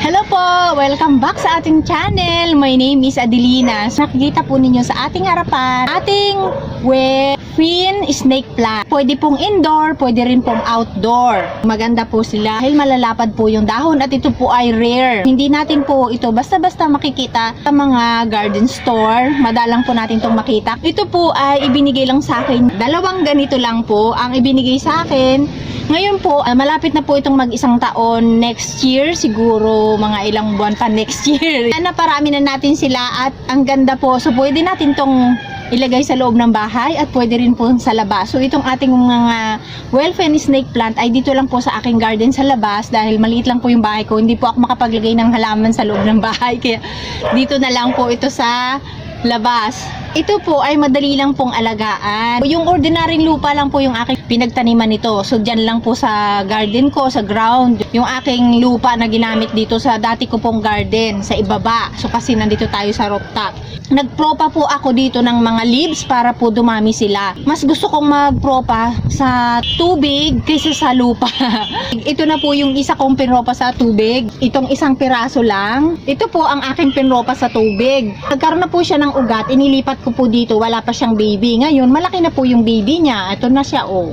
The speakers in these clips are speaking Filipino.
Hello po! Welcome back sa ating channel. My name is Adelina. Nakikita po ninyo sa ating harapan ating Wefin snake plant. Pwede pong indoor, pwede rin pong outdoor. Maganda po sila dahil malalapad po yung dahon at ito po ay rare. Hindi natin po ito basta-basta makikita sa mga garden store. Madalang po natin itong makita. Ito po ay ibinigay lang sa akin. Dalawang ganito lang po ang ibinigay sa akin. Ngayon po, malapit na po itong mag-isang taon. Next year, siguro mga ilang buwan pa next year. Naparami na natin sila at ang ganda po. So, pwede natin itong ilagay sa loob ng bahay at pwede rin po sa labas. So, itong ating mga Wefin snake plant ay dito lang po sa aking garden sa labas dahil maliit lang po yung bahay ko. Hindi po ako makapaglagay ng halaman sa loob ng bahay. Kaya dito na lang po ito sa labas. Ito po ay madali lang pong alagaan. Yung ordinaryong lupa lang po yung aking pinagtaniman nito. So dyan lang po sa garden ko, sa ground. Yung aking lupa na ginamit dito sa dati ko pong garden, sa ibaba. So kasi nandito tayo sa rooftop. Nagpropa po ako dito ng mga leaves para po dumami sila. Mas gusto kong magpropa sa tubig kaysa sa lupa. Ito na po yung isa kong pinropa sa tubig. Itong isang piraso lang. Ito po ang aking pinropa sa tubig. Nagkaroon na po siya ng ugat. Inilipat ko po dito. Wala pa siyang baby. Ngayon, malaki na po yung baby niya. Ito na siya, oh.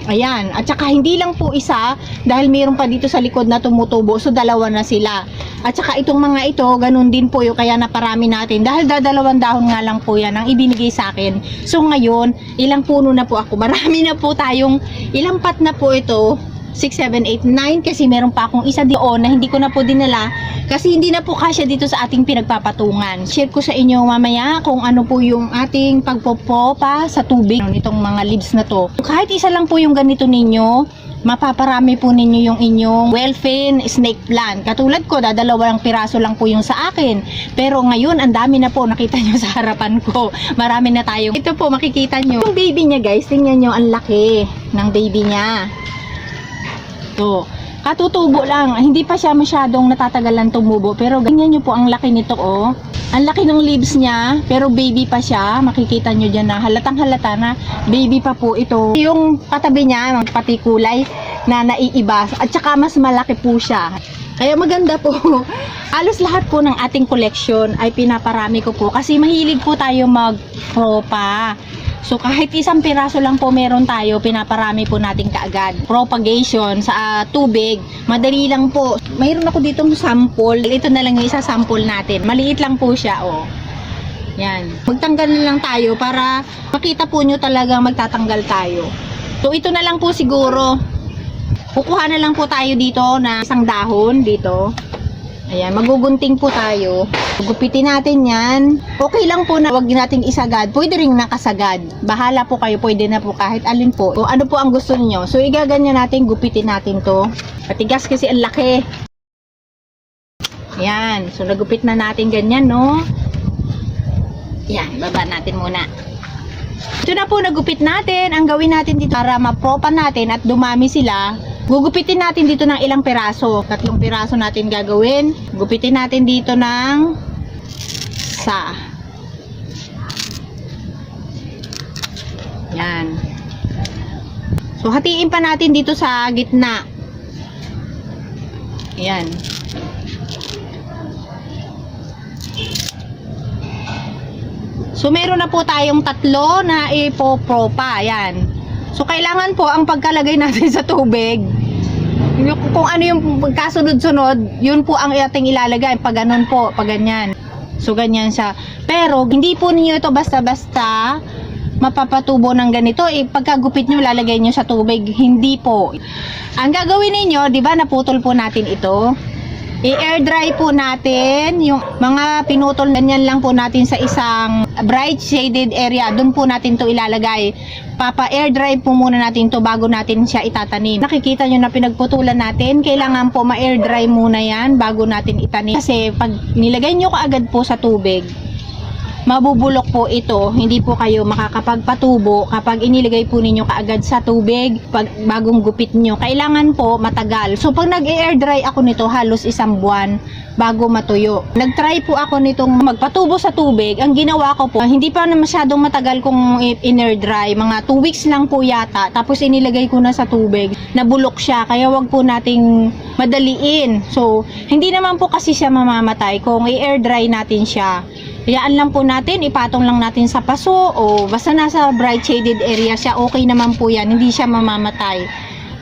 Ayan. At saka hindi lang po isa dahil mayroon pa dito sa likod na tumutubo. So, dalawa na sila. At saka itong mga ito, ganun din po yung kaya naparami natin. Dahil dadalawang dahon nga lang po yan ang ibinigay sa akin. So, ngayon, ilang puno na po ako. Marami na po tayong, ilang pat na po ito. 6, 7, 8, 9 kasi meron pa akong isa doon na hindi ko na po dinala kasi hindi na po kasya dito sa ating pinagpapatungan. Share ko sa inyo mamaya kung ano po yung ating pagpopopa sa tubig nitong mga leaves na to. Kahit isa lang po yung ganito ninyo, mapaparami po ninyo yung inyong Wefin snake plant. Katulad ko, dadalawang piraso lang po yung sa akin. Pero ngayon, ang dami na po, nakita nyo sa harapan ko. Marami na tayong. Ito po, makikita nyo. Yung baby niya guys, tingnan nyo, ang laki ng baby niya. To, katutubo lang, hindi pa siya masyadong natatagalan tumubo, pero ganyan nyo po ang laki nito, oh. Ang laki ng leaves niya, pero baby pa siya. Makikita nyo dyan na halatang halata na baby pa po ito. Yung katabi niya, pati kulay na naiiba, at saka mas malaki po siya. Kaya maganda po. Halos lahat po ng ating collection ay pinaparami ko po kasi mahilig po tayo mag-propa. So kahit isang piraso lang po meron tayo, pinaparami po natin kaagad. Propagation sa tubig, madali lang po. Mayroon ako ditong sample. Ito na lang yung isa sample natin. Maliit lang po siya, oh. Yan. Magtanggal na lang tayo para makita po nyo talagang magtatanggal tayo. So ito na lang po siguro. Kukuha na lang po tayo dito na isang dahon dito. Ayan, magugunting po tayo. Gupitin natin yan. Okay lang po na wag natin isagad. Pwede rin nakasagad. Bahala po kayo. Pwede na po kahit alin po. O ano po ang gusto niyo. So, igaganyan natin. Gupitin natin to. Patigas kasi ang laki. Ayan. So, nagupit na natin ganyan, no? Ayan, baba natin muna. Ito na po, nagupit natin. Ang gawin natin dito para mapropa natin at dumami sila. Gugupitin natin dito ng ilang piraso. 3 piraso natin gagawin. Gupitin natin dito ng isa. Yan. So, hatiin pa natin dito sa gitna. Yan. So, meron na po tayong 3 na ipopropa. Yan. So, kailangan po ang pagkalagay natin sa tubig, kung ano yung pagkasunod-sunod, yun po ang ating ilalagay. Pag ganun po, pag ganyan. So, ganyan siya. Pero, hindi po niyo ito basta-basta mapapatubo ng ganito. Pagkagupit nyo, lalagay nyo sa tubig. Hindi po. Ang gagawin ninyo, di ba, naputol po natin ito. I-air dry po natin yung mga pinutol, ganyan lang po natin sa isang bright shaded area. Doon po natin to ilalagay. Papa-air dry po muna natin to bago natin siya itatanim. Nakikita nyo na pinagputulan natin. Kailangan po ma-air dry muna yan bago natin itanim. Kasi pag nilagay nyo kaagad po sa tubig, mabubulok po ito. Hindi po kayo makakapagpatubo kapag inilagay po ninyo kaagad sa tubig pag bagong gupit nyo. Kailangan po matagal. So pag nag-air dry ako nito halos 1 buwan bago matuyo. Nag-try po ako nitong magpatubo sa tubig. Ang ginawa ko po, hindi pa na masyadong matagal kung in-air dry. Mga 2 weeks lang po yata. Tapos inilagay ko na sa tubig. Nabulok siya. Kaya wag po nating madaliin. So, hindi naman po kasi siya mamamatay kung i-air dry natin siya. Hayaan lang po natin, ipatong lang natin sa paso o basta nasa bright shaded area siya, okay naman po yan. Hindi siya mamamatay.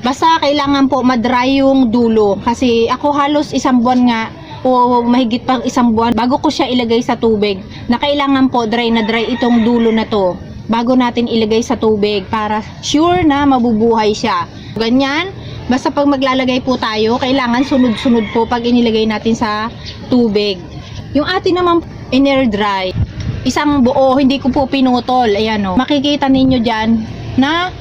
Basta kailangan po madry yung dulo. Kasi ako halos 1 buwan nga o mahigit pang 1 buwan bago ko siya ilagay sa tubig na kailangan po dry na dry itong dulo na to bago natin ilagay sa tubig para sure na mabubuhay siya. Ganyan, basta pag maglalagay po tayo kailangan sunod-sunod po pag inilagay natin sa tubig. Yung atin naman in-air dry, isang buo, hindi ko po pinutol. Ayan o, makikita ninyo dyan na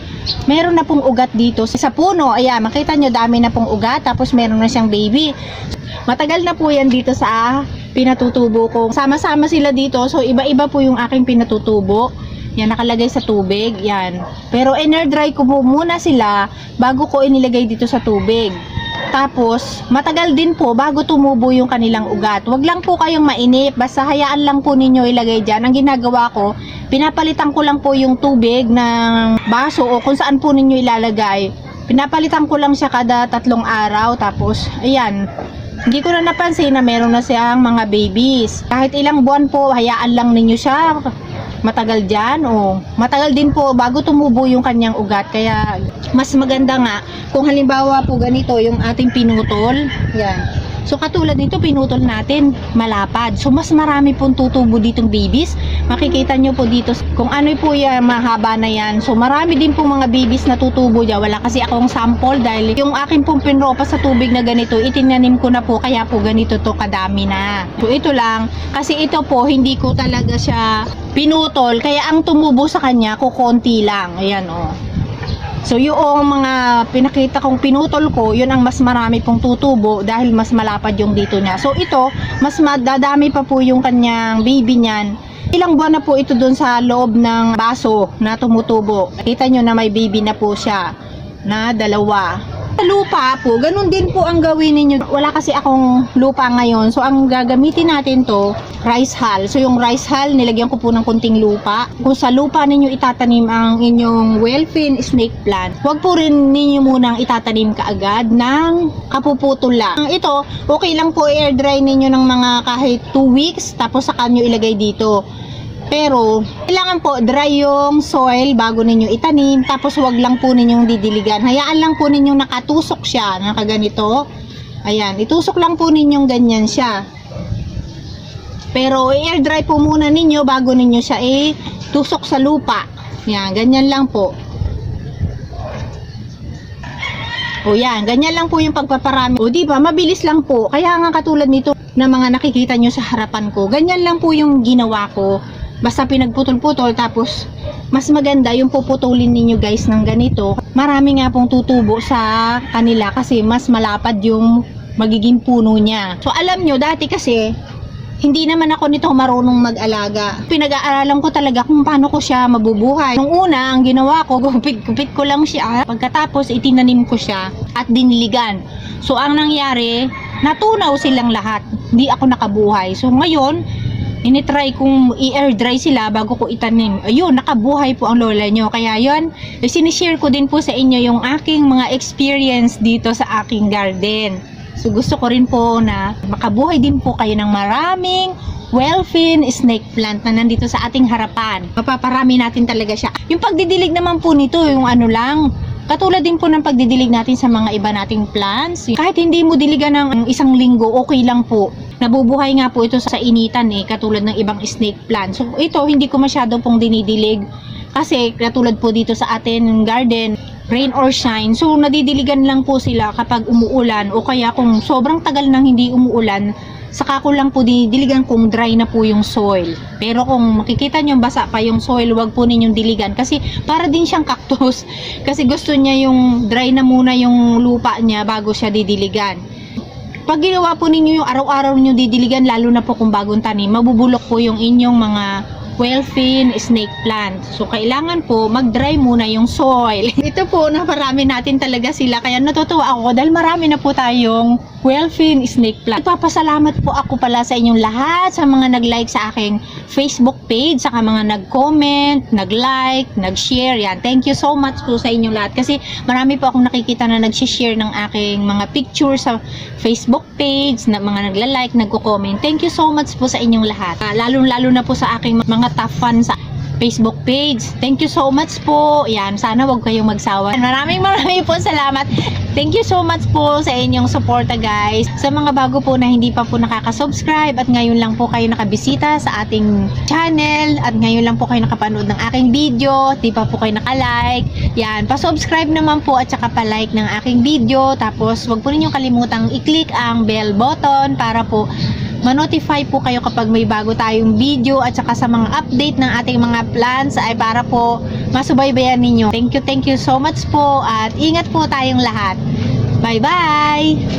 meron na pong ugat dito sa puno. Ayan, makita nyo dami na pong ugat tapos meron na siyang baby. Matagal na po yan dito sa pinatutubo ko. Sama-sama sila dito. So, iba-iba po yung aking pinatutubo. Yan, nakalagay sa tubig. Yan. Pero, in-air dry ko po muna sila bago ko inilagay dito sa tubig. Tapos, matagal din po bago tumubo yung kanilang ugat. Huwag lang po kayong mainip. Basta hayaan lang po ninyo ilagay dyan. Ang ginagawa ko, pinapalitan ko lang po yung tubig ng baso o kung saan po ninyo ilalagay. Pinapalitan ko lang siya kada 3 araw. Tapos, ayan. Hindi ko na napansin na meron na siyang mga babies. Kahit ilang buwan po, hayaan lang ninyo siya. Matagal dyan o matagal din po bago tumubo yung kanyang ugat. Kaya mas maganda nga kung halimbawa po ganito yung ating pinutol. Yan. So katulad nito pinutol natin malapad. So mas marami pong tutubo ditong babies. Makikita nyo po dito kung ano po yan, mahaba na yan. So marami din pong mga babies na tutubo dyan. Wala kasi akong sample dahil yung akin pong pinropa sa tubig na ganito itinanim ko na po kaya po ganito to kadami na. So ito lang kasi ito po hindi ko talaga siya pinutol kaya ang tumubo sa kanya kukonti lang. Ayan o. So yung mga pinakita kong pinutol ko, yun ang mas marami pong tutubo dahil mas malapad yung dito niya. So ito, mas madadami pa po yung kanyang baby niyan. Ilang buwan na po ito dun sa loob ng baso na tumutubo. Kita nyo na may baby na po siya na 2. Sa lupa po, ganun din po ang gawin ninyo. Wala kasi akong lupa ngayon. So ang gagamitin natin to, rice hull. So yung rice hull, nilagyan ko po ng kunting lupa. Kung sa lupa ninyo itatanim ang inyong wellfin snake plant, huwag po rin ninyo munang itatanim kaagad ng kapuputol lang. Ito, okay lang po air dry ninyo ng mga kahit 2 weeks, tapos saka nyo ilagay dito. Pero, kailangan po dry yung soil bago ninyo itanim. Tapos, wag lang po ninyong didiligan. Hayaan lang po ninyong nakatusok siya. Nakaganito. Ayan. Itusok lang po ninyong ganyan siya. Pero, air dry po muna ninyo bago ninyo siya tusok sa lupa. Ayan. Ganyan lang po. O yan. Ganyan lang po yung pagpaparami. O diba? Mabilis lang po. Kaya nga katulad nito na mga nakikita nyo sa harapan ko. Ganyan lang po yung ginawa ko. Basta pinagputol-putol tapos mas maganda yung puputulin ninyo guys ng ganito. Marami nga pong tutubo sa kanila kasi mas malapad yung magiging puno niya. So alam nyo, dati kasi hindi naman ako nito marunong mag-alaga. Pinag-aaralan ko talaga kung paano ko siya mabubuhay. Nung una, ang ginawa ko, gupit ko lang siya. Pagkatapos, itinanim ko siya at diniligan. So ang nangyari, natunaw silang lahat. Hindi ako nakabuhay. So ngayon, initry kong i-air dry sila bago ko itanim. Ayun, nakabuhay po ang lola nyo. Kaya yun, sinishare ko din po sa inyo yung aking mga experience dito sa aking garden. So gusto ko rin po na makabuhay din po kayo ng maraming wellfin snake plant na nandito sa ating harapan. Mapaparami natin talaga siya. Yung pagdidilig naman po nito, yung ano lang, katulad din po ng pagdidilig natin sa mga iba nating plants. Kahit hindi mo diligan ng 1 linggo, okay lang po. Nabubuhay nga po ito sa initan katulad ng ibang snake plant. So ito, hindi ko masyado pong dinidilig. Kasi katulad po dito sa atin garden, rain or shine. So nadidiligan lang po sila kapag umuulan o kaya kung sobrang tagal nang hindi umuulan, saka ko lang po didiligan kung dry na po yung soil. Pero kung makikita nyo basa pa yung soil, wag po ninyong diligan kasi para din siyang cactus. Kasi gusto niya yung dry na muna yung lupa niya bago siya didiligan. Pag ginawa po ninyo yung araw-araw ninyo didiligan, lalo na po kung bagong tanim, mabubulok po yung inyong mga wellfin snake plant. So, kailangan po mag-dry muna yung soil. Ito po, naparami natin talaga sila. Kaya natutuwa ako dahil marami na po tayong wellfin snake plant. Ipapasalamat po ako pala sa inyong lahat, sa mga nag-like sa aking Facebook page, saka mga nag-comment, nag-like, nag-share. Yan. Thank you so much po sa inyong lahat. Kasi marami po akong nakikita na nag-share ng aking mga pictures sa Facebook page, na mga nagla-like, nagko-comment. Thank you so much po sa inyong lahat. Lalo-lalo na po sa aking mga top fans sa Facebook page. Thank you so much po. Yan, sana wag kayong magsawa. Maraming po salamat. Thank you so much po sa inyong suporta, guys. Sa mga bago po na hindi pa po nakaka-subscribe at ngayon lang po kayo nakabisita sa ating channel at ngayon lang po kayo nakapanood ng aking video, di pa po kayo naka-like. Yan, pa-subscribe naman po at saka pa-like ng aking video. Tapos wag po ninyong kalimutang i-click ang bell button para po ma-notify po kayo kapag may bago tayong video at saka sa mga update ng ating mga plans ay para po masubaybayan ninyo. Thank you so much po at ingat po tayong lahat. Bye-bye!